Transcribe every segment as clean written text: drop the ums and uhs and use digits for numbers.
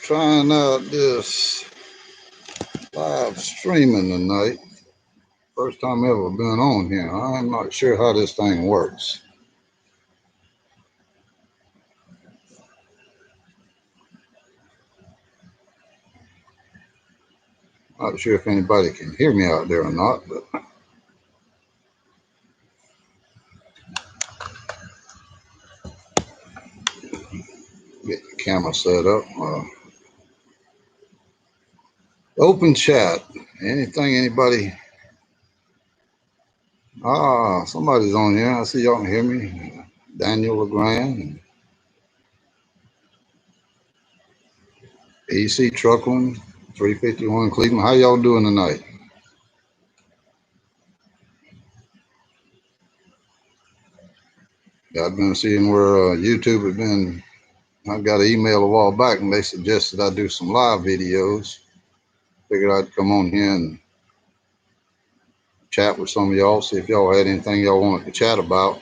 Trying out this live streaming tonight. First time ever been on here. I'm not sure how this thing works. Not sure if anybody can hear me out there or not, but get the camera set up. Open chat. Anything, anybody? Somebody's on here. I see y'all can hear me. Daniel LeGrand, EC Truckland, 351 Cleveland. How y'all doing tonight? Yeah, I've been seeing where YouTube has been. I got an email a while back and they suggested I do some live videos. Figured I'd come on here and chat with some of y'all, see if y'all had anything y'all wanted to chat about.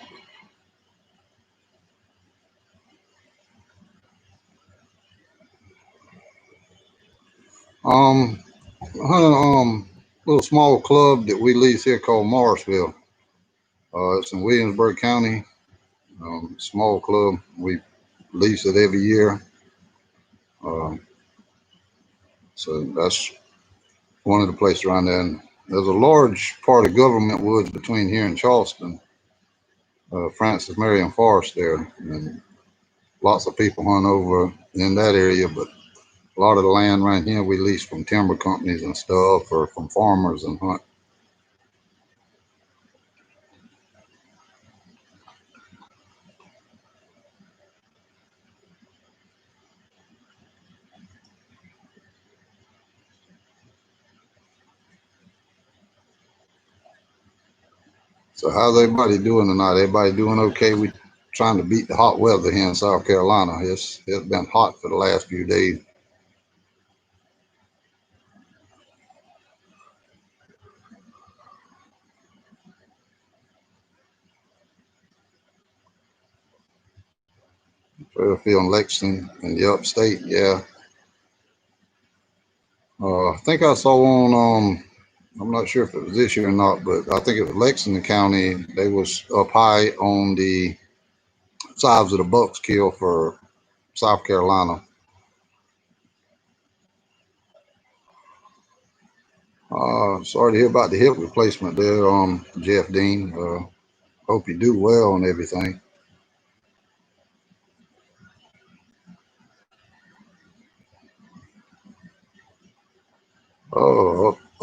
I had a little small club that we lease here called Morrisville. It's in Williamsburg County. Small club. We lease it every year. So that's one of the places around there. And there's a large part of government woods between here and Charleston. Francis Marion Forest there. And lots of people hunt over in that area, but a lot of the land right here we lease from timber companies and stuff, or from farmers and hunt. So how's everybody doing tonight? Everybody doing okay? We trying to beat the hot weather here in South Carolina. It's been hot for the last few days. Fairfield and Lexington in the upstate, yeah. I think I saw on I'm not sure if it was this year or not, but I think it was Lexington County. They was up high on the size of the bucks kill for South Carolina. Sorry to hear about the hip replacement there, Jeff Dean. Hope you do well and everything.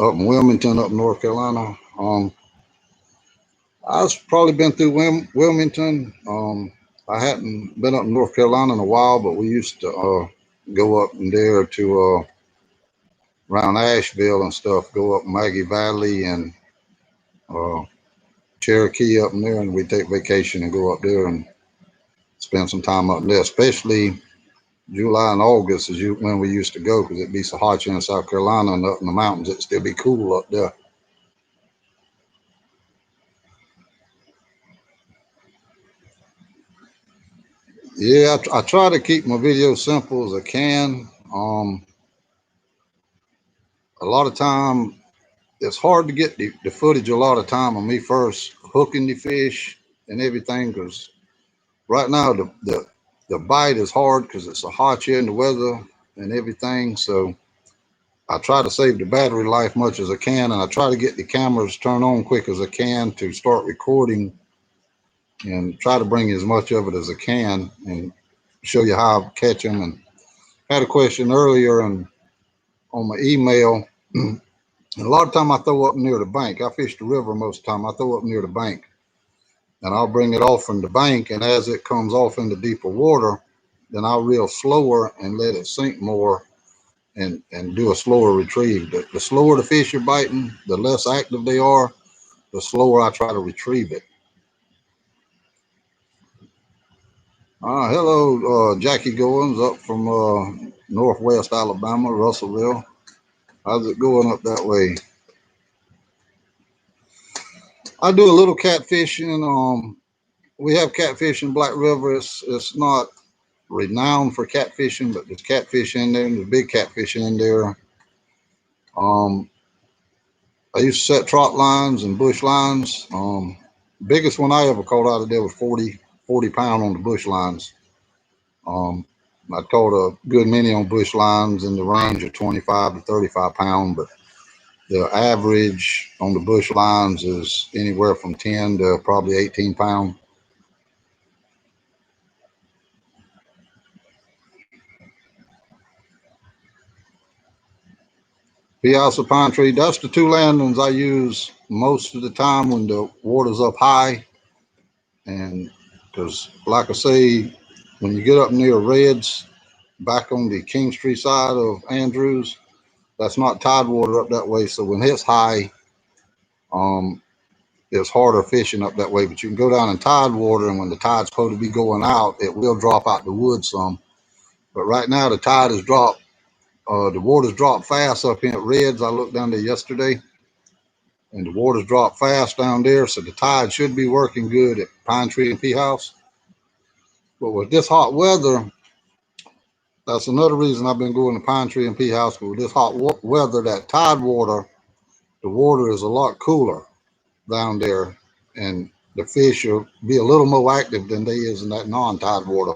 Up in Wilmington, up in North Carolina. I've probably been through Wilmington. I hadn't been up in North Carolina in a while, but we used to go up in there to around Asheville and stuff. Go up Maggie Valley and Cherokee up in there, and we take vacation and go up there and spend some time up there, especially July and August is when we used to go, because it'd be so hot here in South Carolina, and up in the mountains it'd still be cool up there. Yeah, I try to keep my videos simple as I can. A lot of time it's hard to get the footage a lot of time of me first hooking the fish and everything, because right now the bite is hard because it's a hot year in the weather and everything. So I try to save the battery life much as I can, and I try to get the cameras turned on quick as I can to start recording and try to bring as much of it as I can and show you how I catch them. And I had a question earlier and on my email. And a lot of time I throw up near the bank. I fish the river most of the time. I throw up near the bank, and I'll bring it off from the bank. And as it comes off into deeper water, then I'll reel slower and let it sink more and do a slower retrieve. The slower the fish are biting, the less active they are, the slower I try to retrieve it. Hello, Jackie Goins up from Northwest Alabama, Russellville. How's it going up that way? I do a little catfishing. We have catfish in Black River. It's not renowned for catfishing, but there's catfish in there and there's big catfish in there. I used to set trot lines and bush lines. Biggest one I ever caught out of there was 40 pound on the bush lines. I caught a good many on bush lines in the range of 25 to 35 pound, but the average on the bush lines is anywhere from 10 to probably 18 pound. Pea House or Pine Tree, that's the two landings I use most of the time when the water's up high. And because, like I say, when you get up near Reds, back on the King Street side of Andrews, that's not tide water up that way. So when it's high, it's harder fishing up that way. But you can go down in tide water, and when the tide's supposed to be going out, it will drop out the woods some. But right now, the tide has dropped. The water's dropped fast up here at Reds. I looked down there yesterday, and the water's dropped fast down there. So the tide should be working good at Pine Tree and Pea House. But with this hot weather, that's another reason I've been going to Pine Tree and Pea House. But with this hot weather, that tide water, the water is a lot cooler down there, and the fish will be a little more active than they is in that non-tide water.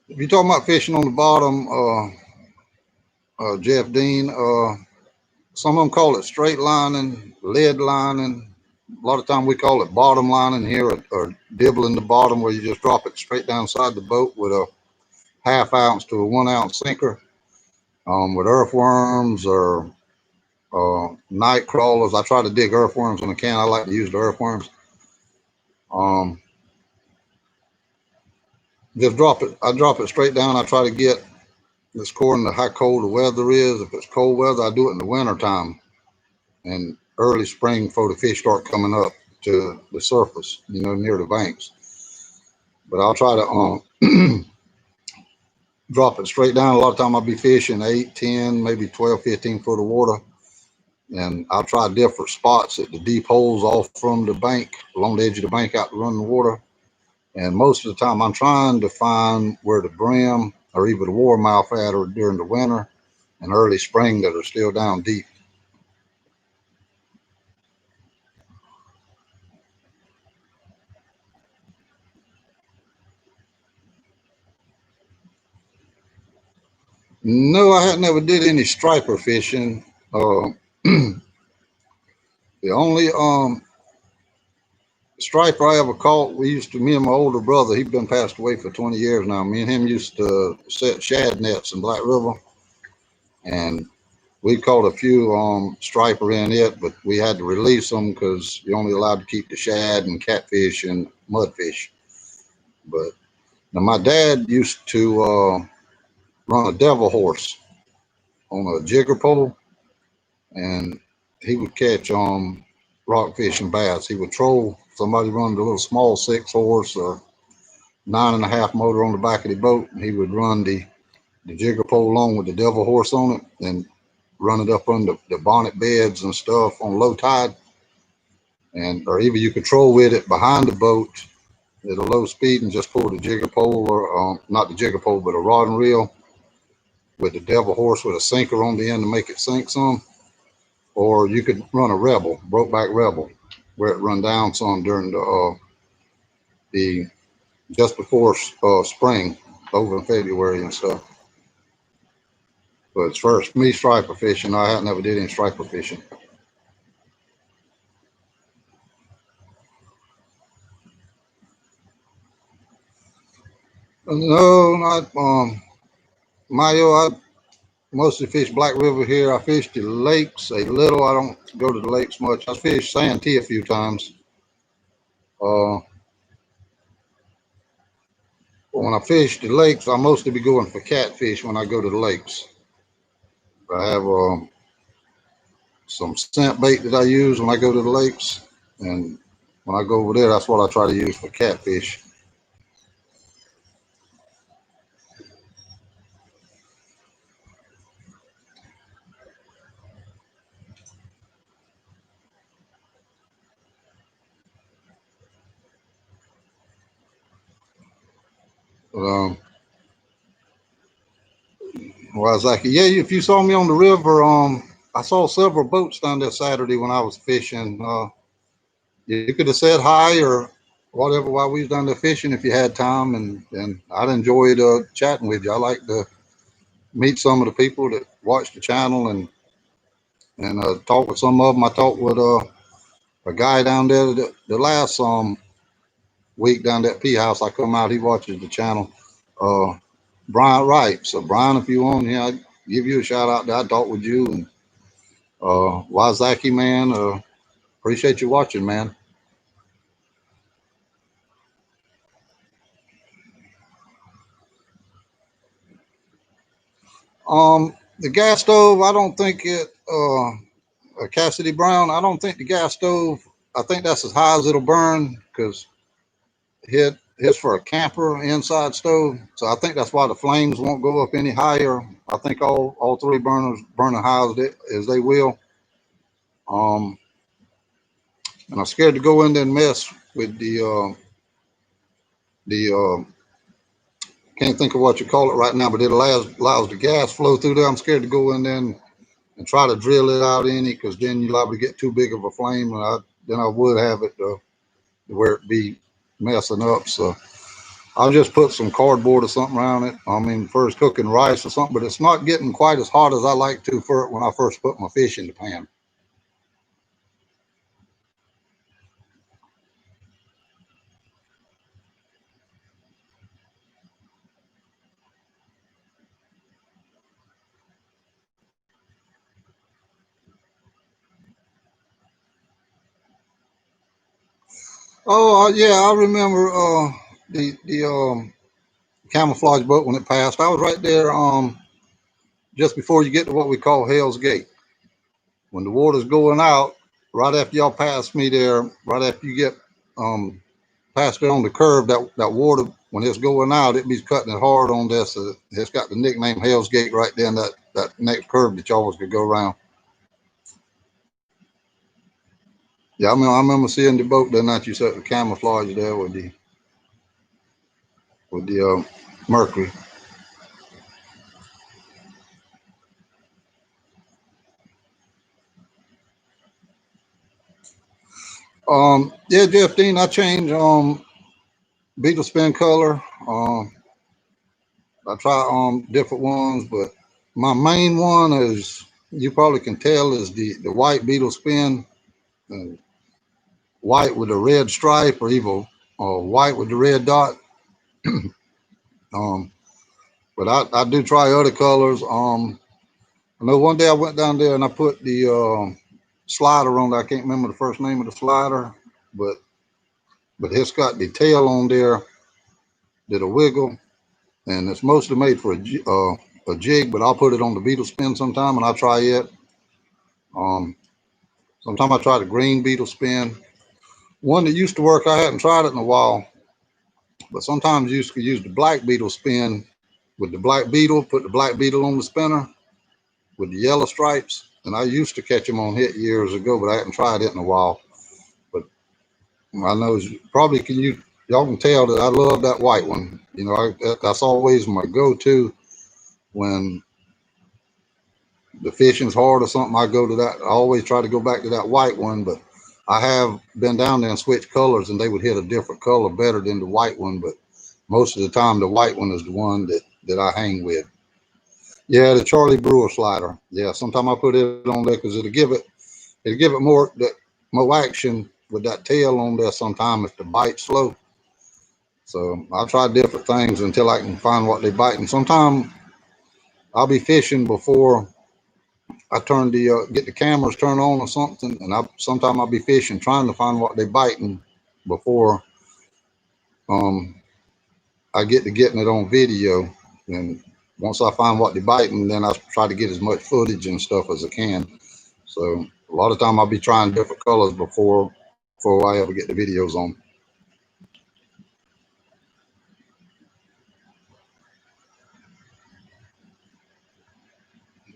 If you're talking about fishing on the bottom, Jeff Dean, some of them call it straight lining, lead lining. A lot of time we call it bottom lining here, or dibbling the bottom, where you just drop it straight down inside the boat with a ½ ounce to a 1 ounce sinker. With earthworms or night crawlers, I try to dig earthworms when I can. I like to use the earthworms. Just drop it. I drop it straight down. I try to get, it's according to how cold the weather is. If it's cold weather, I do it in the winter time and early spring before the fish start coming up to the surface, near the banks. But I'll try to drop it straight down. A lot of time I'll be fishing 8, 10, maybe 12, 15 foot of water. And I'll try different spots at the deep holes off from the bank, along the edge of the bank out to run the water. And most of the time I'm trying to find where the brim or even the warmouth at or during the winter and early spring that are still down deep. No, I had never did any striper fishing. The only striper I ever caught, me and my older brother, he's been passed away for 20 years now. Me and him used to set shad nets in Black River, and we caught a few striper in it, but we had to release them because you're only allowed to keep the shad and catfish and mudfish. But now my dad used to run a devil horse on a jigger pole, and he would catch rockfish and bass. He would troll somebody running a little small 6-horse or 9.5 motor on the back of the boat, and he would run the jigger pole along with the devil horse on it and run it up under the bonnet beds and stuff on low tide. Or even you could troll with it behind the boat at a low speed and just pull the jigger pole, or not the jigger pole, but a rod and reel with the devil horse with a sinker on the end to make it sink some. Or you could run a rebel, broke back rebel, where it run down some during the just before spring, over in February and stuff. But as far as me striper fishing, I hadn't never did any striper fishing. No, not Mayo. I mostly fish Black River here. I fish the lakes a little. I don't go to the lakes much. I fish Santee a few times. When I fish the lakes, I mostly be going for catfish when I go to the lakes. I have some scent bait that I use when I go to the lakes, and when I go over there, that's what I try to use for catfish. But, well, I was like, yeah, if you saw me on the river, I saw several boats down there Saturday when I was fishing. You could have said hi or whatever while we was down there fishing if you had time, and I'd enjoyed chatting with you. I like to meet some of the people that watch the channel and talk with some of them. I talked with a guy down there the last week down there at P House. I come out, he watches the channel. Uh, Brian Wright. So Brian, if you on here, I'd give you a shout out there. I talk with you and Wazaki man. Appreciate you watching, man. The gas stove, I don't think it. Cassidy Brown, I don't think the gas stove. I think that's as high as it'll burn because his for a camper inside stove. So I think that's why the flames won't go up any higher. I think all three burners burn as high as they will. And I'm scared to go in there and mess with the can't think of what you call it right now, but it allows the gas flow through there. I'm scared to go in there and try to drill it out any because then you're liable to get too big of a flame, and then I would have it where it be messing up. So I'll just put some cardboard or something around it. I mean, first cooking rice or something, but it's not getting quite as hot as I like to for when I first put my fish in the pan. Oh yeah, I remember the camouflage boat when it passed. I was right there just before you get to what we call Hell's Gate. When the water's going out, right after y'all pass me there, right after you get past it on the curve, that water when it's going out, it be cutting it hard on this. It's got the nickname Hell's Gate right there in that next curve that y'all was could go around. Yeah, I remember seeing the boat that night you set the camouflage there with the Mercury. Yeah, Jeff Dean, I changed beetle spin color. I try different ones, but my main one is you probably can tell is the white beetle spin, uh, white with a red stripe or even white with the red dot. um, but I do try other colors. I know one day I went down there and I put the slider on there. I can't remember the first name of the slider, but it's got the tail on there that'll wiggle, and it's mostly made for a jig. But I'll put it on the beetle spin sometime, and I'll try it. Um, Sometimes I try the green beetle spin. One that used to work, I hadn't tried it in a while, but sometimes you could use the black beetle spin with the black beetle. Put the black beetle on the spinner with the yellow stripes, and I used to catch them on hit years ago, but I hadn't tried it in a while. But I know probably y'all can tell that I love that white one. You know, that's always my go-to when the fishing's hard or something. I go to that. I always try to go back to that white one, but I have been down there and switched colors, and they would hit a different color better than the white one. But most of the time, the white one is the one that I hang with. Yeah, the Charlie Brewer slider. Yeah, sometimes I put it on there because it'll give it more action with that tail on there. Sometimes if the bite's slow. So I'll try different things until I can find what they bite. And sometimes I'll be fishing before I turn get the cameras turned on or something, and sometimes I'll be fishing trying to find what they biting before um I get to getting it on video. And once I find what they're biting, then I try to get as much footage and stuff as I can. So a lot of time I'll be trying different colors before before I ever get the videos on.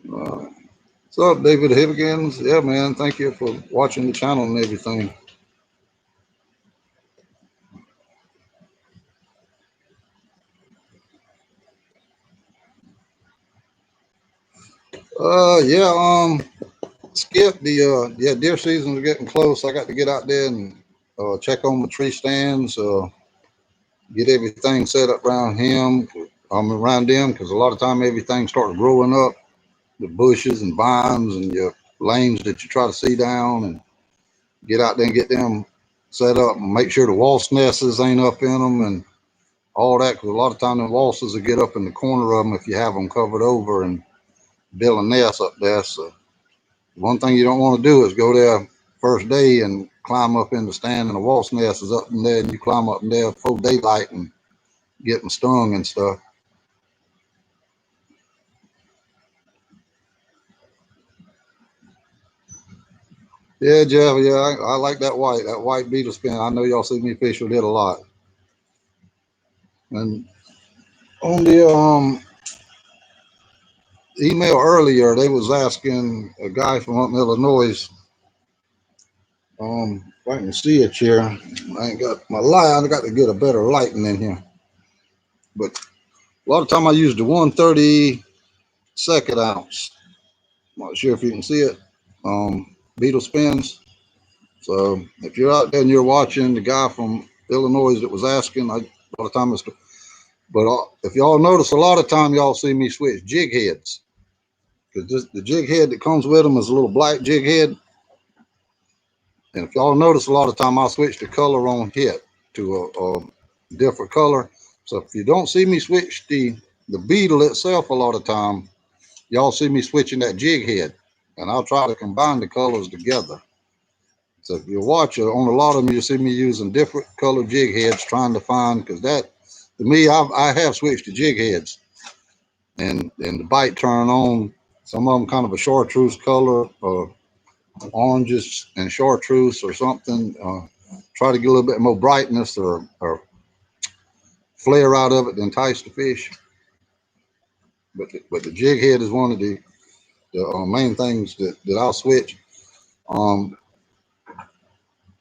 What's up, David Higgins? Yeah, man. Thank you for watching the channel and everything. Yeah, Skip, the deer season is getting close. I got to get out there and check on the tree stands, get everything set up around him. Around them, because a lot of time everything starts growing up, the bushes and vines and your lanes that you try to see down, and get out there and get them set up and make sure the wasp nests ain't up in them and all that, because a lot of time the wasps will get up in the corner of them if you have them covered over and build a nest up there. So one thing you don't want to do is go there first day and climb up in the stand and the wasp nest is up in there and you climb up in there before daylight and getting stung and stuff. Yeah, Jeff. Yeah, I like that white beetle spin. I know y'all see me fish with it a lot. And on the email earlier, they was asking a guy from up in Illinois. If I can see it here, I ain't got my light. I got to get a better lighting in here. But a lot of time I use the 1/32 ounce. Not sure if you can see it. Beetle spins. So if you're out there and you're watching the guy from Illinois that was asking, a lot of time it's. But if y'all notice, a lot of time y'all see me switch jig heads, because the jig head that comes with them is a little black jig head. And if y'all notice, a lot of time I switch the color on hit to a different color. So if you don't see me switch the beetle itself, a lot of time y'all see me switching that jig head, and I'll try to combine the colors together. So if you watch it on a lot of them, you see me using different color jig heads, trying to find, because that to me, I have switched to jig heads, and the bite turn on. Some of them kind of a chartreuse color, oranges and chartreuse or something. Try to get a little bit more brightness or flare out of it to entice the fish. But the jig head is one of the main things that I'll switch. And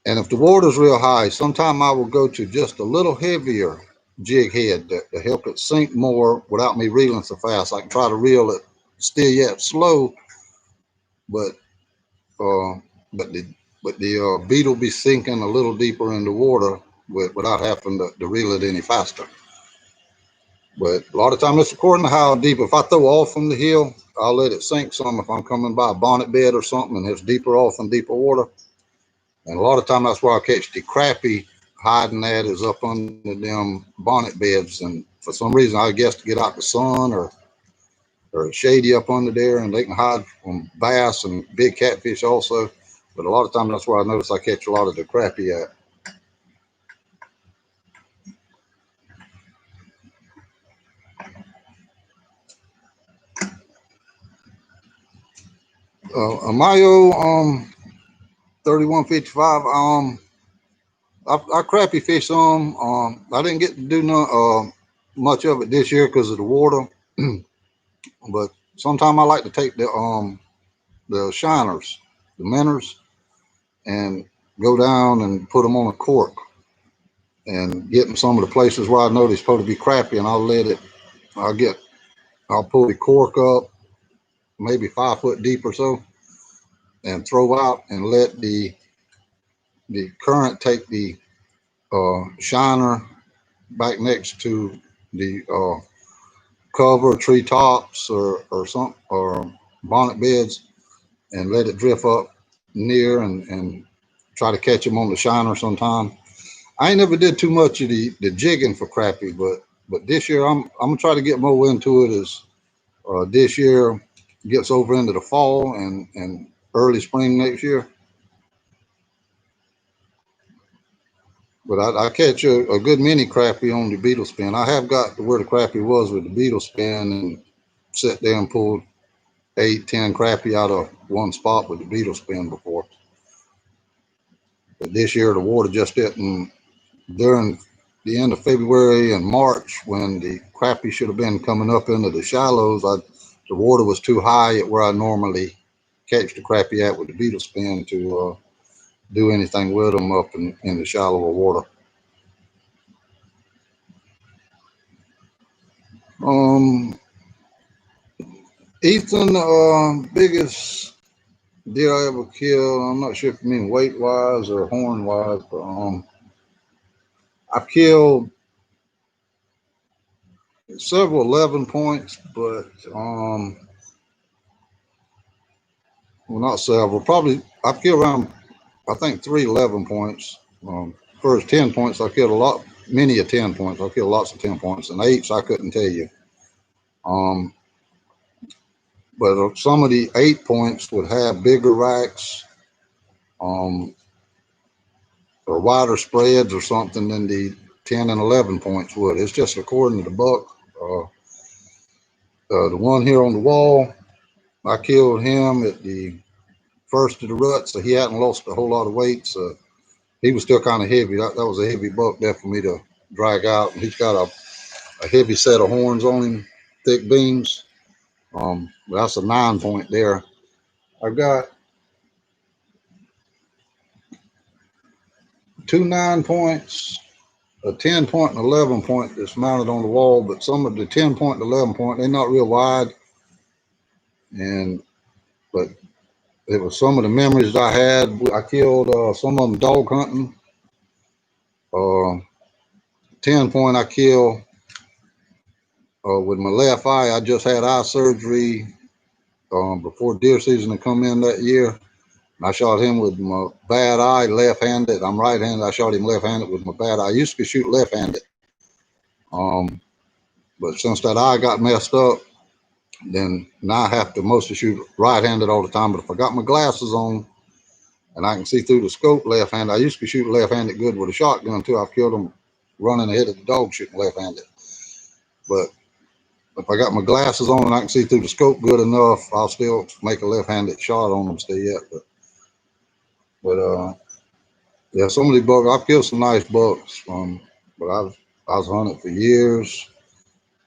if the water's real high, sometime I will go to just a little heavier jig head to help it sink more without me reeling so fast. I can try to reel it still yet slow, but uh, but the beetle be sinking a little deeper in the water without having to reel it any faster. But a lot of time it's according to how deep. If I throw off from the hill, I'll let it sink some. If I'm coming by a bonnet bed or something and it's deeper off in deeper water, and a lot of time that's where I catch the crappie hiding at, is up under them bonnet beds. And for some reason, I guess to get out the sun or shady up under there, and they can hide from bass and big catfish also. But a lot of time that's where I notice I catch a lot of the crappie at. Amayo 3155. I crappie fish some. I didn't get to do much of it this year because of the water. But sometimes I like to take the shiners, the minnows, and go down and put them on a cork and get in some of the places where I know they're supposed to be crappie, and I'll pull the cork up maybe 5 foot deep or so and throw out and let the current take the shiner back next to the cover, tree tops or some or bonnet beds, and let it drift up near and try to catch them on the shiner sometime. I ain't never did too much of the jigging for crappie, but this year I'm gonna try to get more into it as this year gets over into the fall and early spring next year. But I catch a good many crappie on the beetle spin. I have got to where the crappie was with the beetle spin and sat there and pulled 8, 10 crappie out of one spot with the beetle spin before. But this year the water just didn't, during the end of February and March when the crappie should have been coming up into the shallows, the water was too high at where I normally catch the crappie at with the beetle spin to do anything with them up in the shallower water. Ethan, biggest deer I ever killed, I'm not sure if you mean weight wise or horn wise, but I've killed several 11 points, but well, not several, probably I've killed around, I think 3 11 points. First 10 points, I killed a lot, many of 10 points. I killed lots of 10 points, and eights I couldn't tell you. But some of the 8 points would have bigger racks, or wider spreads or something than the 10 and 11 points would. It's just according to the buck. The one here on the wall, I killed him at the first of the rut, so he hadn't lost a whole lot of weight. So he was still kind of heavy. That was a heavy buck there for me to drag out. And he's got a heavy set of horns on him, thick beams. That's a 9 point there. I've got 2 9 points, a 10 point and 11 point that's mounted on the wall, but some of the 10 point and 11 point, they're not real wide. But it was some of the memories I had. I killed some of them dog hunting. 10 point I killed with my left eye. I just had eye surgery before deer season had come in that year. I shot him with my bad eye, left-handed. I'm right-handed. I shot him left-handed with my bad eye. I used to shoot left-handed. But since that eye got messed up, then now I have to mostly shoot right-handed all the time. But if I got my glasses on and I can see through the scope left-handed, I used to be shooting left-handed good with a shotgun too. I've killed them running ahead of the dog shooting left-handed. But if I got my glasses on and I can see through the scope good enough, I'll still make a left-handed shot on them still yet. But yeah, some of these bucks, I've killed some nice bucks. But I was hunting for years.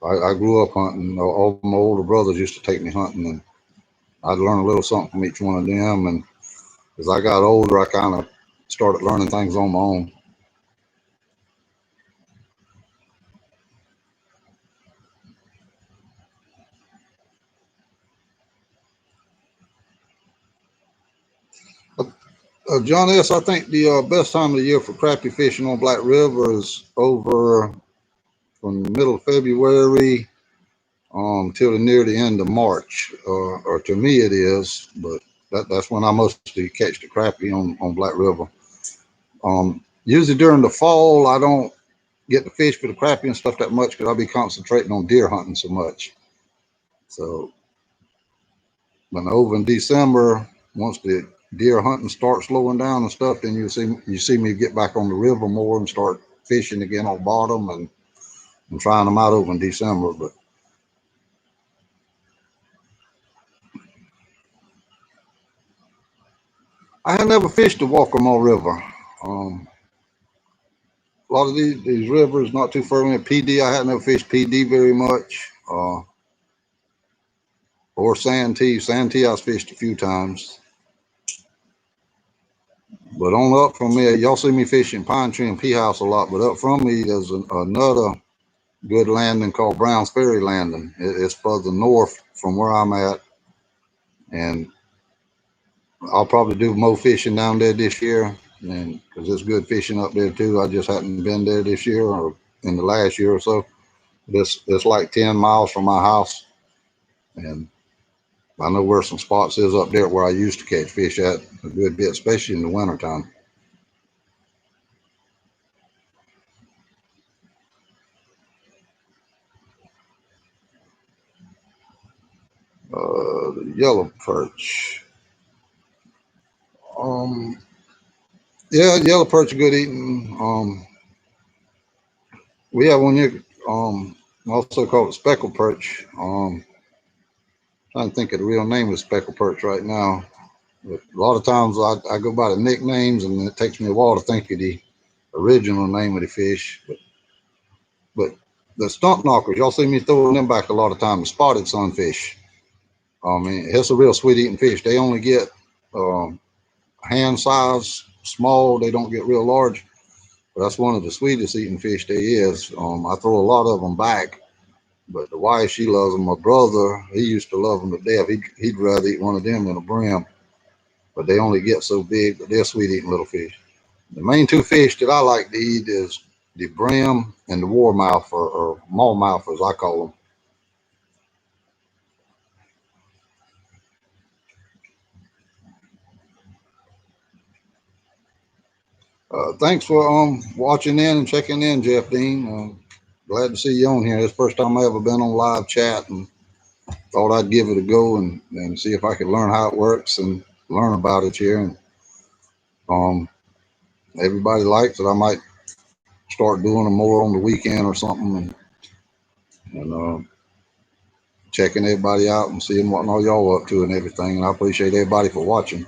I grew up hunting. All my older brothers used to take me hunting, and I'd learn a little something from each one of them. And as I got older, I kind of started learning things on my own. John S., I think the best time of the year for crappie fishing on Black River is over from the middle of February till near the end of March, or to me it is, but that's when I mostly catch the crappie on Black River. Usually during the fall, I don't get to fish for the crappie and stuff that much because I'll be concentrating on deer hunting so much. So when over in December, once the deer hunting starts slowing down and stuff, then you see me get back on the river more and start fishing again on bottom and trying them out over in December. But I had never fished the Walkamo River. A lot of these rivers not too far in PD. I hadn't never fished PD very much, or Santee. Santee I've fished a few times. But on up from me, y'all see me fishing Pine Tree and Pea House a lot, but up from me there's another good landing called Brown's Ferry Landing. It's further north from where I'm at, and I'll probably do more fishing down there this year, and because it's good fishing up there too. I just hadn't been there this year or in the last year or so. It's like 10 miles from my house, and I know where some spots is up there where I used to catch fish at a good bit, especially in the wintertime. The yellow perch. Um, yeah, yellow perch are good eating. We have one here, also called a speckled perch. Trying to think of the real name of speckled perch right now. But a lot of times I go by the nicknames, and it takes me a while to think of the original name of the fish. But the stump knockers, y'all see me throwing them back a lot of times. Spotted sunfish. I mean, it's a real sweet eating fish. They only get hand size, small. They don't get real large. But that's one of the sweetest eating fish there is. I throw a lot of them back, but the wife, she loves them. My brother, he used to love them to death. He'd rather eat one of them than a brim, but they only get so big, but they're sweet eating little fish. The main two fish that I like to eat is the brim and the warmouth, or mallmouth as I call them. Thanks for watching in and checking in, Jeff Dean. Glad to see you on here. It's the first time I ever been on live chat, and thought I'd give it a go and see if I could learn how it works and learn about it here. And um, everybody likes it. I might start doing them more on the weekend or something, and checking everybody out and seeing what all y'all up to and everything. And I appreciate everybody for watching.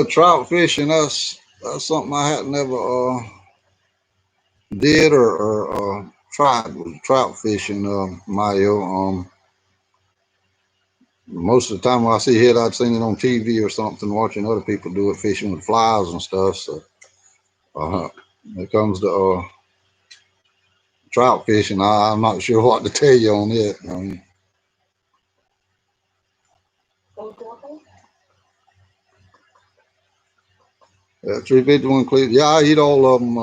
Trout fishing, that's something I hadn't ever did or tried, was trout fishing, Mayo. Most of the time when I see it, I'd seen it on TV or something, watching other people do it, fishing with flies and stuff. So when it comes to trout fishing, I'm not sure what to tell you on it. 351 cleat. Yeah, I eat all of them.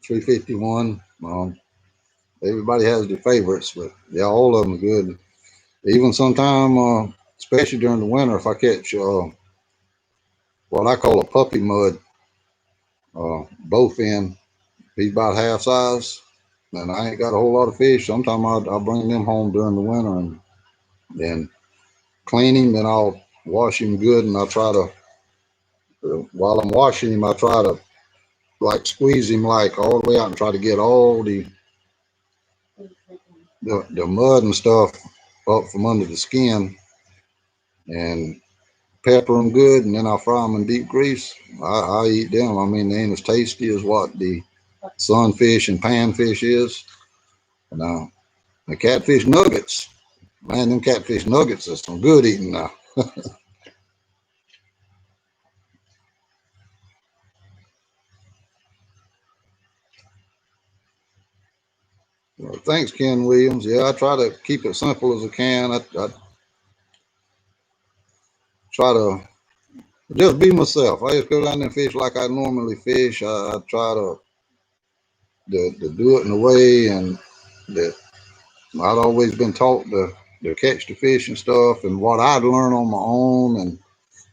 351. Everybody has their favorites, but yeah, all of them are good. Even sometime, especially during the winter, if I catch what I call a puppy mud, bowfin, he's about half size, and I ain't got a whole lot of fish. Sometimes I'll bring them home during the winter and then clean him. Then I'll wash him good, and I'll try to, while I'm washing him, I try to like squeeze him like all the way out and try to get all the mud and stuff up from under the skin, and pepper them good, and then I'll fry them in deep grease. I eat them. I mean, they ain't as tasty as what the sunfish and panfish is. And the catfish nuggets, man, them catfish nuggets are some good eating now. Well, thanks, Ken Williams. Yeah, I try to keep it simple as I can. I try to just be myself. I just go down there and fish like I normally fish. I try to do it in a way and that I'd always been taught to catch the fish and stuff, and what I'd learn on my own. And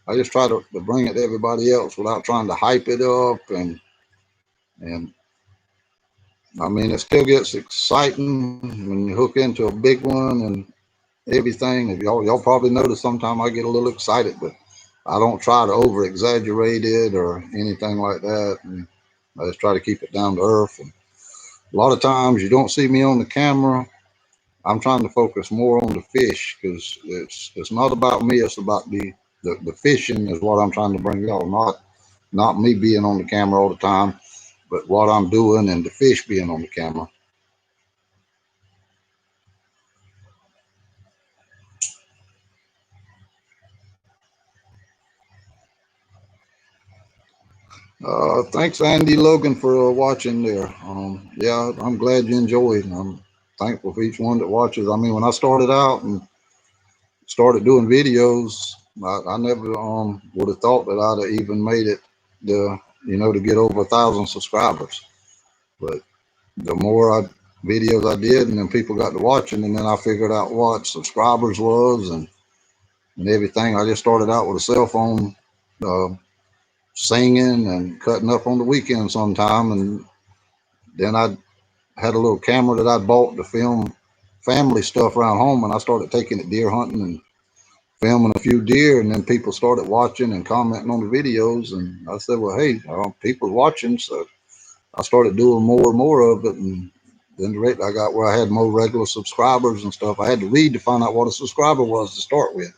I just try to bring it to everybody else without trying to hype it up. And I mean, it still gets exciting when you hook into a big one and everything. If y'all probably notice, sometimes I get a little excited, but I don't try to over exaggerate it or anything like that. And I just try to keep it down to earth. And a lot of times you don't see me on the camera. I'm trying to focus more on the fish, because it's not about me. It's about the fishing is what I'm trying to bring y'all. Not me being on the camera all the time, but what I'm doing and the fish being on the camera. Thanks, Andy Logan, for watching there. Yeah, I'm glad you enjoyed. I'm thankful for each one that watches. I mean, when I started out and started doing videos, I never would have thought that I'd have even made it to get over 1,000 subscribers. But the more videos I did, and then people got to watching, and then I figured out what subscribers was and everything. I just started out with a cell phone, uh, singing and cutting up on the weekend sometime. And then I had a little camera that I bought to film family stuff around home, and I started taking it deer hunting and filming a few deer, and then people started watching and commenting on the videos, and I said, well, hey, people watching, so I started doing more and more of it, and then the rate I got where I had more regular subscribers and stuff. I had to read to find out what a subscriber was to start with.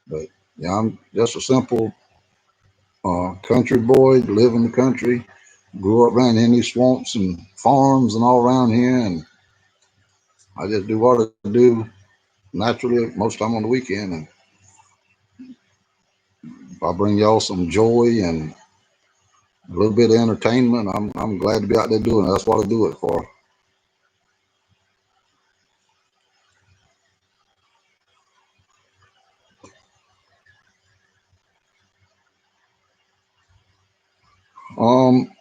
But yeah, I'm just a simple country boy, live in the country, grew up around any swamps and farms and all around here, and I just do what I do naturally most time on the weekend. And if I bring y'all some joy and a little bit of entertainment, I'm glad to be out there doing it. That's what I do it for. Um,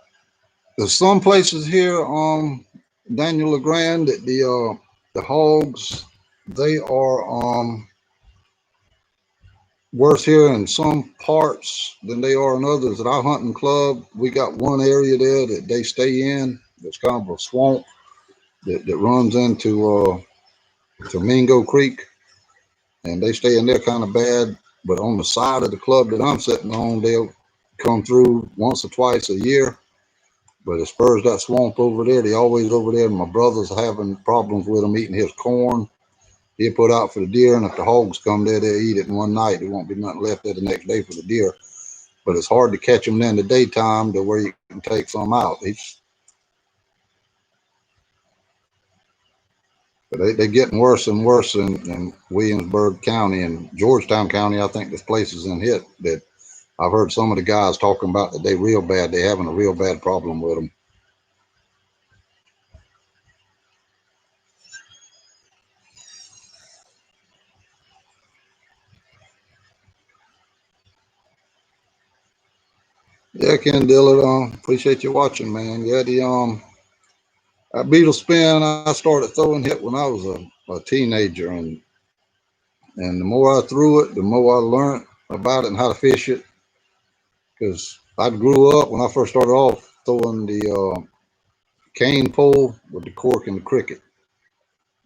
there's some places here, Daniel LeGrand, that the hogs, they are worse here in some parts than they are in others. At our hunting club, we got one area there that they stay in. It's kind of a swamp that runs into Mingo Creek, and they stay in there kind of bad. But on the side of the club that I'm sitting on, they'll come through once or twice a year. But as far as that swamp over there, they always over there. And my brother's having problems with them eating his corn. He'll put out for the deer, and if the hogs come there, they'll eat it in one night. There won't be nothing left there the next day for the deer. But it's hard to catch them in the daytime to where you can take some out. But they're getting worse and worse in Williamsburg County and Georgetown County. I think there's places in it that I've heard some of the guys talking about that they real bad. They're having a real bad problem with them. Yeah, Ken Dillard, appreciate you watching, man. Yeah, that beetle spin I started throwing hit when I was a teenager, and the more I threw it, the more I learned about it and how to fish it. Because I grew up when I first started off throwing the cane pole with the cork and the cricket,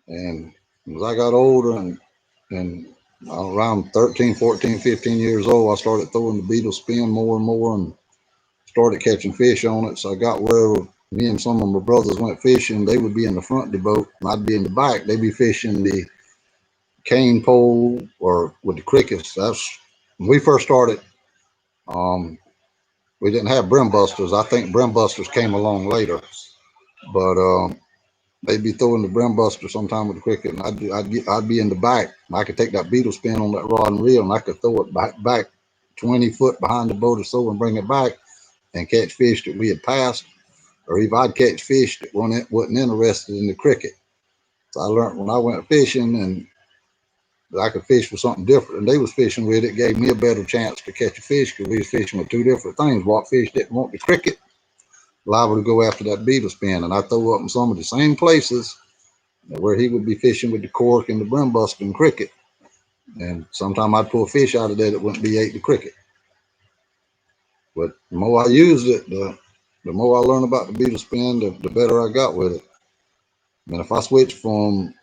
and as I got older and around 13, 14, 15 years old, I started throwing the beetle spin more and more, and started catching fish on it. So I got where me and some of my brothers went fishing. They would be in the front of the boat, and I'd be in the back. They'd be fishing the cane pole or with the crickets. That's when we first started. Um, we didn't have brim busters. I think brim busters came along later, but they'd be throwing the brim buster sometime with the cricket, and I'd be in the back. I could take that beetle spin on that rod and reel, and I could throw it back 20 foot behind the boat or so and bring it back and catch fish that we had passed, or if I'd catch fish that wasn't interested in the cricket. So I learned when I went fishing and I could fish for something different and they was fishing with, it gave me a better chance to catch a fish because we was fishing with two different things. What fish didn't want the cricket, liable to go after that beetle spin. And I throw up in some of the same places where he would be fishing with the cork and the brim buster and cricket. And sometimes I'd pull fish out of there that wouldn't be ate the cricket. But the more I used it, the more I learned about the beetle spin, the better I got with it. And if I switch from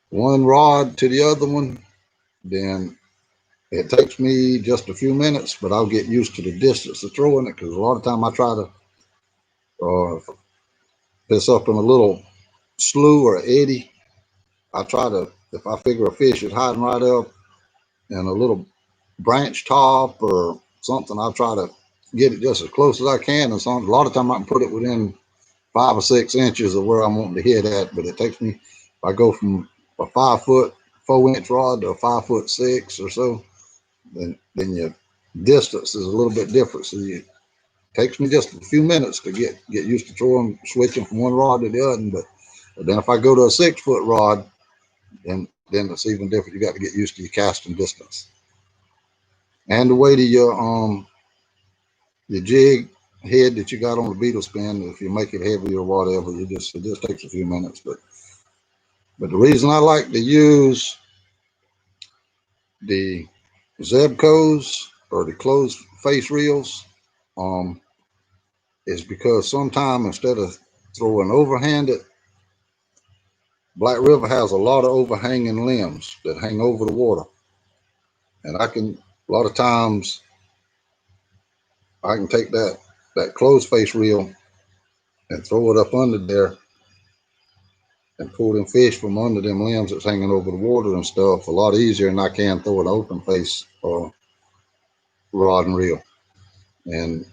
one rod to the other one, then it takes me just a few minutes, but I'll get used to the distance of throwing it because a lot of time I try to, if it's up in a little slough or eddy, I try to, if I figure a fish is hiding right up in a little branch top or something, I'll try to get it just as close as I can. And a lot of time I can put it within 5 or 6 inches of where I'm wanting to hit at, but it takes me, if I go from a 5 foot 4 inch rod to a 5'6" or so, then your distance is a little bit different. So it takes me just a few minutes to get used to throwing, switching from one rod to the other. But then if I go to a 6 foot rod, then it's even different. You got to get used to your casting distance and the weight of your jig head that you got on the beetle spin. If you make it heavy or whatever, it just takes a few minutes. But the reason I like to use the Zebcos or the closed face reels is because sometimes instead of throwing overhanded, Black River has a lot of overhanging limbs that hang over the water. And a lot of times, I can take that closed face reel and throw it up under there and pull them fish from under them limbs that's hanging over the water and stuff a lot easier than I can throw an open face rod and reel. And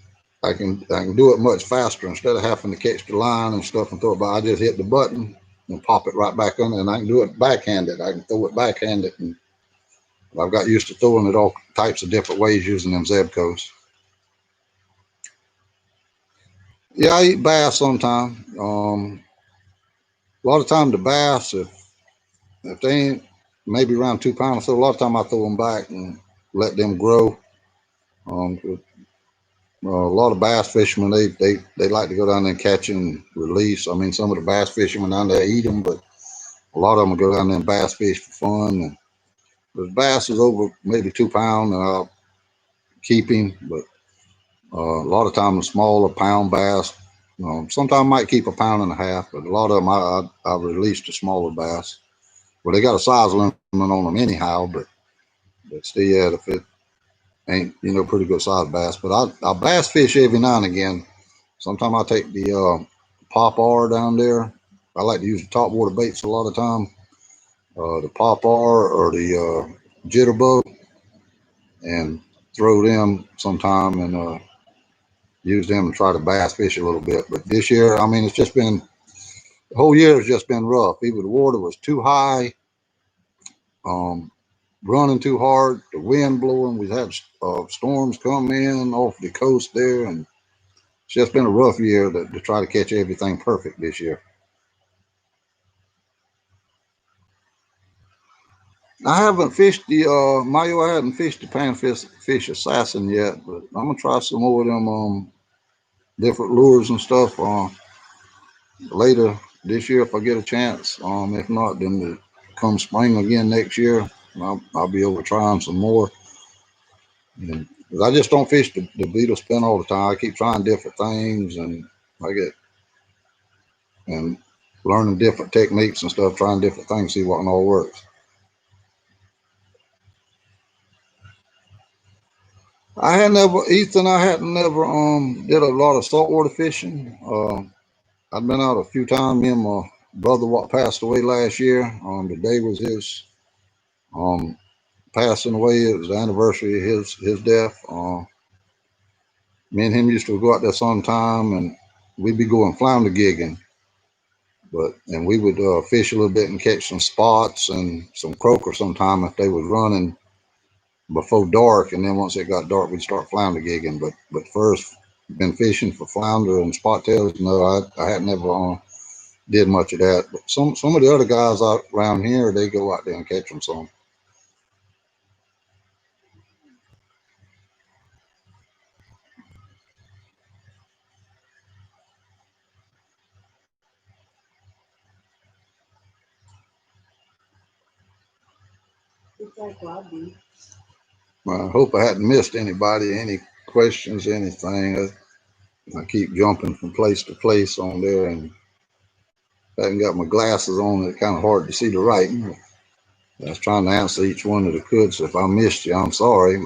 I can do it much faster instead of having to catch the line and stuff and throw it back. I just hit the button and pop it right back under, and I can do it backhanded. I can throw it backhanded, and I've got used to throwing it all types of different ways using them Zebcos. Yeah, I eat bass sometimes. A lot of time the bass, if they ain't maybe around 2 pounds, so a lot of time I throw them back and let them grow. A lot of bass fishermen, they like to go down there and catch and release. I mean, some of the bass fishermen down there eat them, but a lot of them will go down there and bass fish for fun. And the bass is over maybe 2 pounds, and I'll keep him. But a lot of times, the smaller pound bass, sometimes I might keep a pound and a half, but a lot of them I release the smaller bass. Well, they got a size limit on them anyhow, but still, yeah, if it ain't pretty good size bass. But I bass fish every now and again. Sometimes I take the pop R down there. I like to use the top water baits a lot of time. The pop R or the jitterbug, and throw them sometime and use them and try to bass fish a little bit. But this year, I mean, it's just been the whole year has just been rough. Either the water was too high, running too hard, the wind blowing. We've had storms come in off the coast there, and it's just been a rough year to try to catch everything perfect this year. I haven't fished the Mayo. I haven't fished the panfish assassin yet, but I'm gonna try some more of them different lures and stuff later this year if I get a chance. If not, then come spring again next year, I'll be over trying some more. And I just don't fish the beetle spin all the time. I keep trying different things, and I get and learning different techniques and stuff, trying different things, see what all works. I had never, Ethan. I hadn't never did a lot of saltwater fishing. I've been out a few times. Me and my brother, what passed away last year. Today was his passing away. It was the anniversary of his death. Me and him used to go out there sometime, and we'd be going flounder gigging. And we would fish a little bit and catch some spots and some croaker sometime if they was running before dark. And then once it got dark, we'd start flounder gigging. But first, been fishing for flounder and spot tails. No, I had never did much of that. But some of the other guys out around here, they go out there and catch them some. I hope I hadn't missed anybody, any questions, anything. I keep jumping from place to place on there, and I haven't got my glasses on. It's kind of hard to see the writing. I was trying to answer each one that I could, so if I missed you, I'm sorry.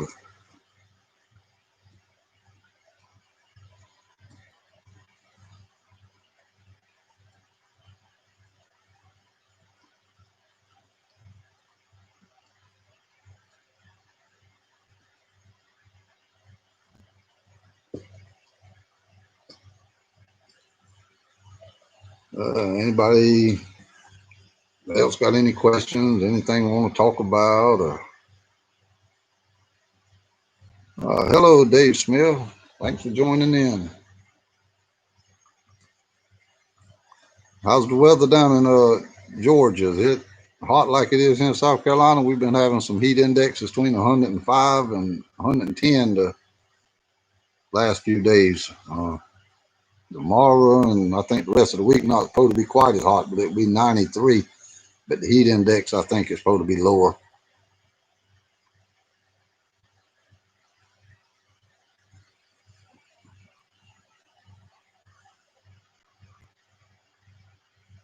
Anybody else got any questions, anything we want to talk about? Or hello, Dave Smith. Thanks for joining in. How's the weather down in Georgia? Is it hot like it is in South Carolina? We've been having some heat indexes between 105 and 110 the last few days. Tomorrow and I think the rest of the week not supposed to be quite as hot, but it'll be 93. But the heat index I think is supposed to be lower.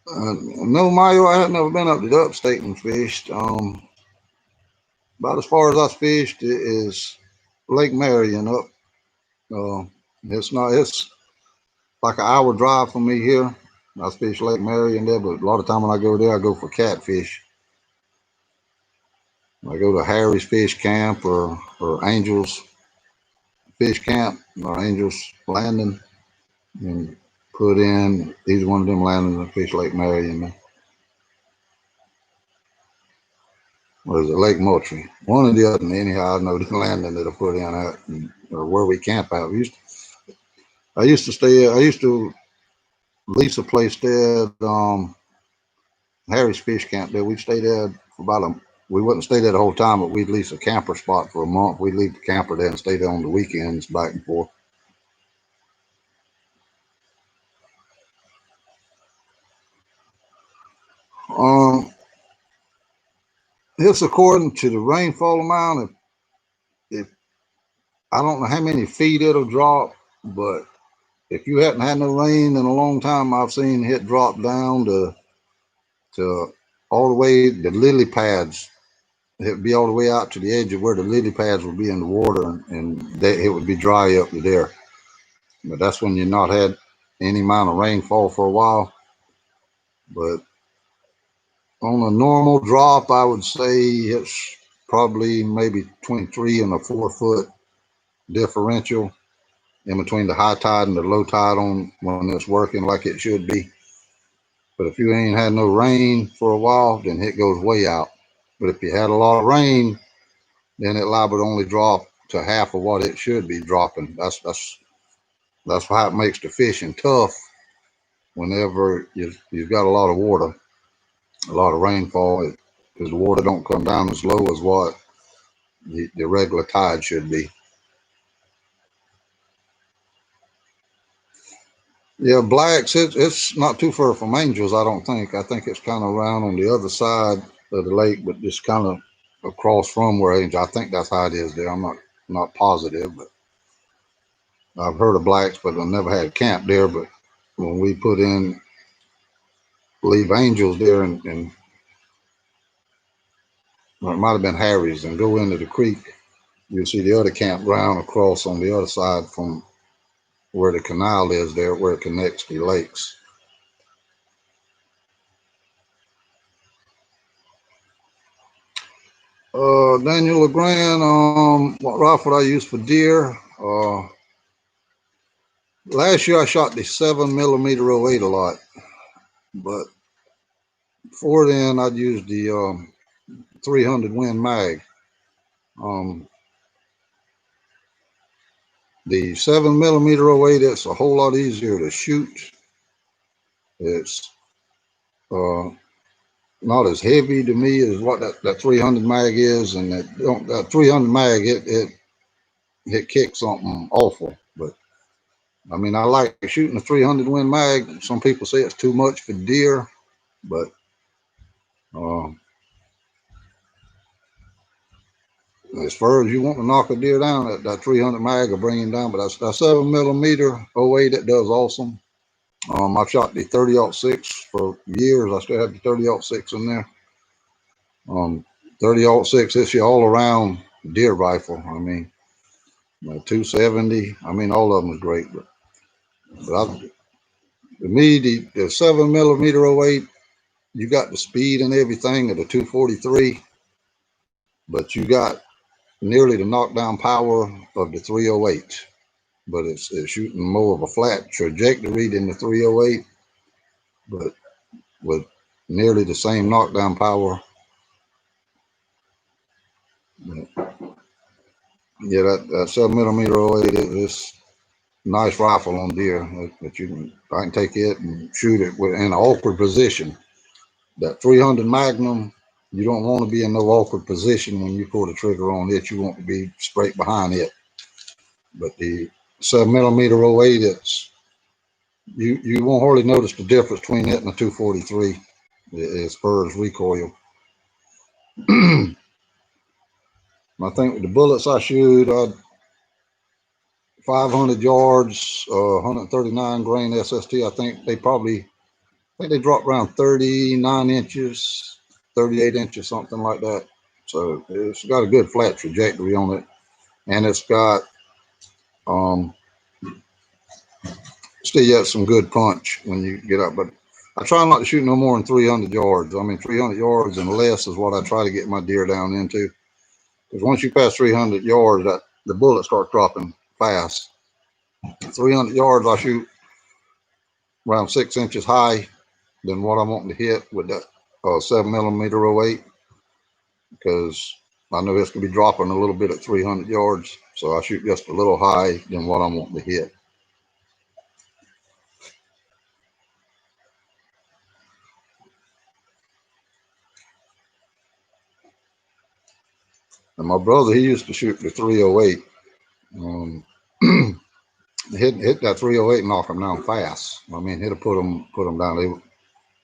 No, Mayo, I have never been up to the upstate and fished. About as far as I fished is Lake Marion up. Uh, it's like an hour drive from me here. I fish Lake Marion there, but a lot of time when I go there, I go for catfish. I go to Harry's Fish Camp or Angels Fish Camp or Angels Landing and put in either one of them landings and fish Lake Marion. Or is it Lake Moultrie? One or the other. Anyhow, I know the landing that I put in at or where we camp out. I used to stay. I used to lease a place there at Harry's Fish Camp. There, we'd stay there for about a. We wouldn't stay there the whole time, but we'd lease a camper spot for a month. We'd leave the camper there and stay there on the weekends, back and forth. Um, it's according to the rainfall amount. If I don't know how many feet it'll drop, but if you hadn't had no rain in a long time, I've seen it drop down to all the way the lily pads. It'd be all the way out to the edge of where the lily pads would be in the water, and it would be dry up to there. But that's when you're not had any amount of rainfall for a while. But on a normal drop, I would say it's probably maybe between 3 and 4 foot differential in between the high tide and the low tide on when it's working like it should be. But if you ain't had no rain for a while, then it goes way out. But if you had a lot of rain, then it liable to only drop to half of what it should be dropping. That's why it makes the fishing tough whenever you've got a lot of water, a lot of rainfall, because the water don't come down as low as what the regular tide should be. Yeah, blacks, it's not too far from Angels, I don't think. I think it's kind of around on the other side of the lake, but just kind of across from where Angel. I think that's how it is there. I'm not positive, but I've heard of blacks, but I never had camp there. But when we put in leave Angels there and well, it might have been Harry's and go into the creek, you'll see the other campground across on the other side from where the canal is there, where it connects the lakes. Daniel LeGrand, what rifle I use for deer? Last year I shot the 7mm '08 a lot, but before then I'd used the 300 Win Mag. Um, the 7mm '08, it's a whole lot easier to shoot. It's uh, not as heavy to me as what that 300 mag is, and that 300 mag it kicks something awful. But I mean, I like shooting a 300 Win Mag. Some people say it's too much for deer, but uh, as far as you want to knock a deer down, that 300 mag will bring him down. But that 7mm '08, it does awesome. I've shot the 30-06 for years. I still have the 30-06 in there. 30-06, it's your all around deer rifle. I mean, 270. I mean, all of them is great. But to me, the 7mm '08, you got the speed and everything of the 243, but you got nearly the knockdown power of the 308. But it's shooting more of a flat trajectory than the 308, but with nearly the same knockdown power. Yeah, that 7mm '08 is nice rifle on deer that I can take it and shoot it in an awkward position. That 300 Magnum, you don't want to be in no awkward position when you pull the trigger on it. You want to be straight behind it. But the 7mm '08, you won't hardly notice the difference between it and the 243 as far as recoil. I think with the bullets I shoot, 500 yards, 139 grain SST. I think they probably think they drop around 39 inches, 38 inches, something like that. So it's got a good flat trajectory on it, and it's got still got some good punch when you get up. But I try not to shoot no more than 300 yards. I mean, 300 yards and less is what I try to get my deer down into. Because once you pass 300 yards, the bullets start dropping fast. 300 yards, I shoot around 6 inches high than what I'm wanting to hit with that 7mm 08, because I know it's gonna be dropping a little bit at 300 yards, so I shoot just a little high than what I'm wanting to hit. And my brother, he used to shoot the 308. Um, hit that 308 and knock them down fast. I mean, it'll put them down.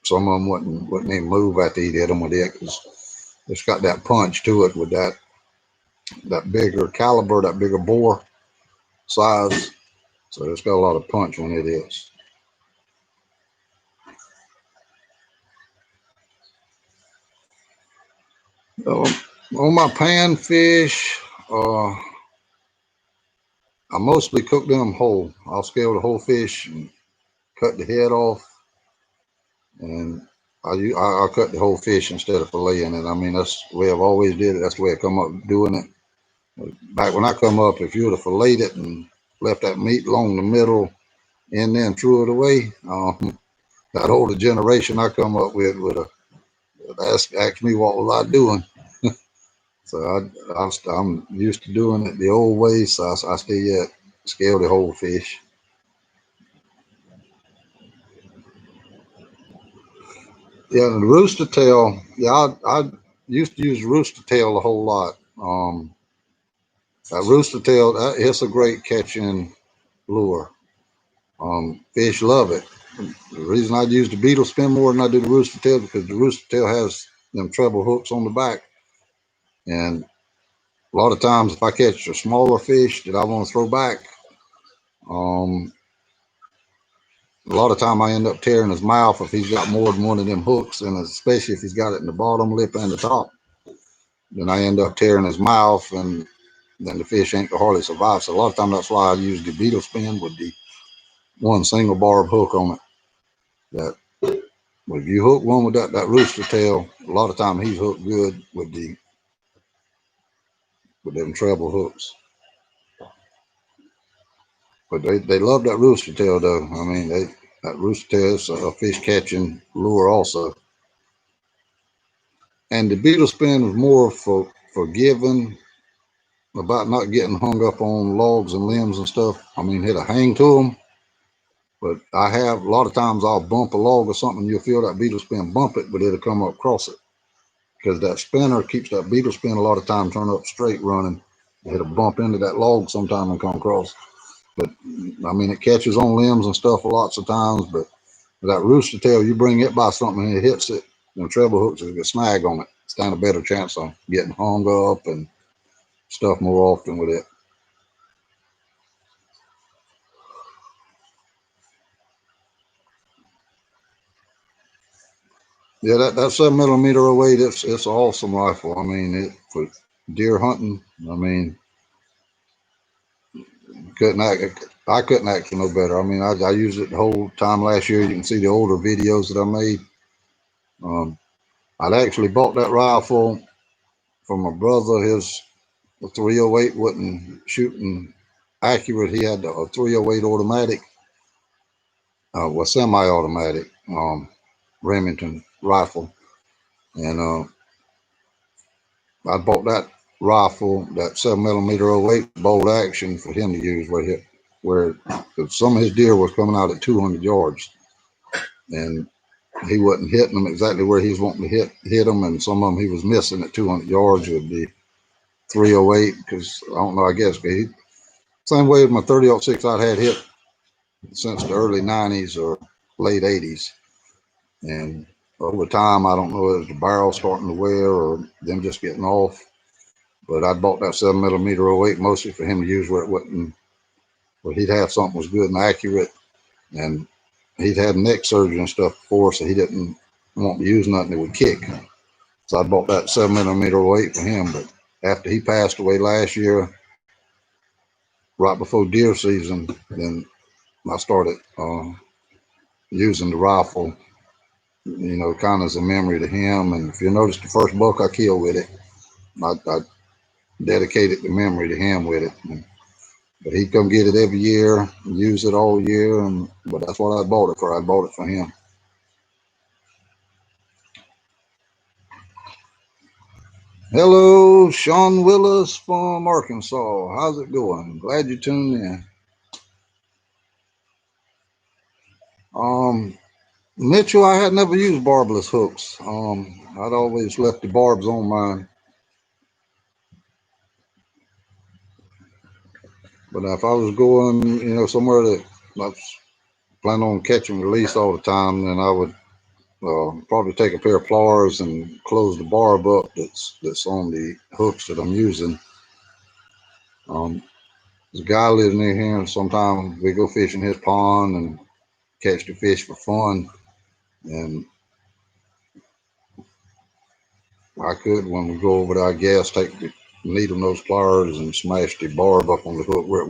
Some of them wouldn't even move after he hit them with it, because it's got that punch to it with that bigger caliber, that bigger bore size. So it's got a lot of punch when it is. On my panfish, I mostly cook them whole. I'll scale the whole fish and cut the head off, and I'll cut the whole fish instead of filleting it. I mean, that's the way I've always did it. That's the way I come up doing it. Back when I come up, if you would have filleted it and left that meat along the middle and then threw it away, that older generation I come up with would have asked me what was I doing. So I'm used to doing it the old way, so I still scale the whole fish. Yeah, the rooster tail. Yeah, I used to use rooster tail a whole lot. That rooster tail, it's a great catching lure. Fish love it. The reason I use the beetle spin more than I do the rooster tail, because the rooster tail has them treble hooks on the back, and a lot of times if I catch a smaller fish that I want to throw back, um, a lot of time I end up tearing his mouth if he's got more than one of them hooks, and especially if he's got it in the bottom lip and the top, then I end up tearing his mouth, and then the fish ain't gonna hardly survive. So a lot of times that's why I use the beetle spin with the one single barb hook on it. That if you hook one with that rooster tail, a lot of time he's hooked good with them treble hooks. But they love that rooster tail though. I mean, that rooster tail is a fish catching lure also. And the beetle spin was more for forgiving, about not getting hung up on logs and limbs and stuff. I mean, it'll hang to them, but I have a lot of times I'll bump a log or something. You'll feel that beetle spin bump it, but it'll come up across it, because that spinner keeps that beetle spin a lot of time turn up straight running. It'll bump into that log sometime and come across. But I mean, it catches on limbs and stuff lots of times. But that rooster tail, you bring it by something and it hits it, and treble hooks will get snag on it. Stand a better chance of getting hung up and stuff more often with it. Yeah, that 7mm 08, it's an awesome rifle. I mean, it for deer hunting. I mean, I couldn't ask for no better. I mean, I used it the whole time last year. You can see the older videos that I made. I'd actually bought that rifle from my brother. His 308 wasn't shooting accurate. He had a 308 automatic, was semi-automatic Remington rifle, and I bought that rifle, that 7mm 08 bolt action, for him to use where some of his deer was coming out at 200 yards, and he wasn't hitting them exactly where he was wanting to hit them, and some of them he was missing at 200 yards with the 308, because I don't know, I guess same way as my 30-06 I'd had hit since the early 90s or late 80s, and over time I don't know if it was the barrel starting to wear or them just getting off, but I bought that 7mm 08 mostly for him to use where it wasn't, where he'd have something was good and accurate, and he'd had neck surgery and stuff before, so he didn't want to use nothing that would kick. So I bought that 7mm weight for him. But after he passed away last year, right before deer season, then I started using the rifle, you know, kind of as a memory to him. And if you notice, the first buck I killed with it, I dedicated the memory to him with it. But he'd come get it every year, use it all year, but that's what I bought it for. I bought it for him. Hello, Sean Willis from Arkansas. How's it going? Glad you tuned in. Mitchell, I had never used barbless hooks. I'd always left the barbs on mine. But if I was going, you know, somewhere that I was planning on catch and release all the time, then I would probably take a pair of pliers and close the barb up that's on the hooks that I'm using. There's a guy lives near here, and sometimes we go fish in his pond and catch the fish for fun. And I could, when we go over there, I guess, take the needle nose pliers and smash the barb up on the hook where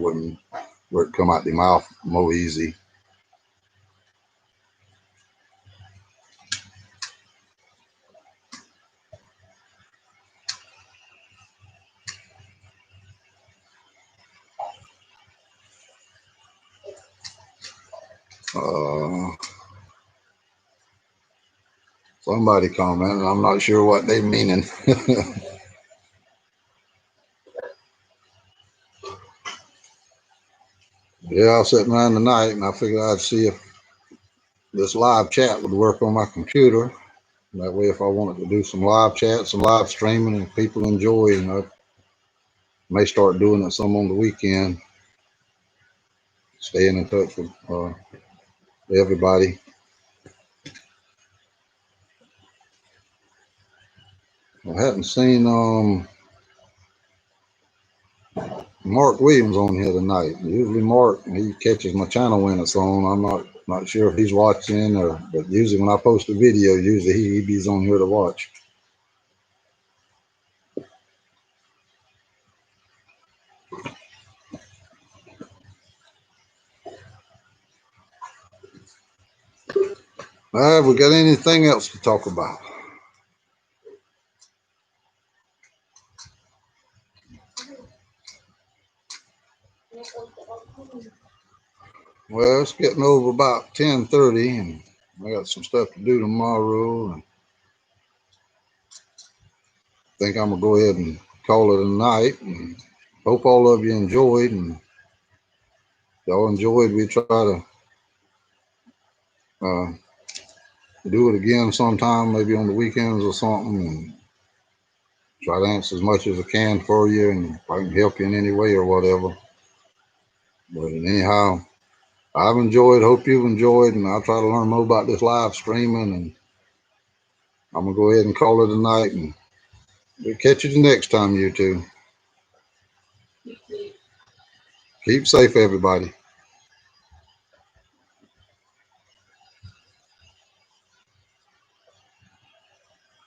it come out the mouth more easy. Somebody commented, I'm not sure what they meaning. Yeah, I was sitting around tonight and I figured I'd see if this live chat would work on my computer. That way, if I wanted to do some live chats and live streaming and people enjoy, you know, may start doing it some on the weekend. Staying in touch with everybody. I hadn't seen Mark Williams on here tonight. Usually Mark, he catches my channel when it's on. I'm not sure if he's watching, but usually when I post a video, usually he's on here to watch. All right, have we got anything else to talk about? Well, it's getting over about 10:30, and I got some stuff to do tomorrow. And I think I'm gonna go ahead and call it a night. And hope all of you enjoyed. And if y'all enjoyed, we try to do it again sometime, maybe on the weekends or something, and try to answer as much as I can for you, and if I can help you in any way or whatever. But anyhow, I've enjoyed, hope you've enjoyed, and I'll try to learn more about this live streaming, and I'm gonna go ahead and call it a night, and we'll catch you the next time, you two. Keep safe, everybody.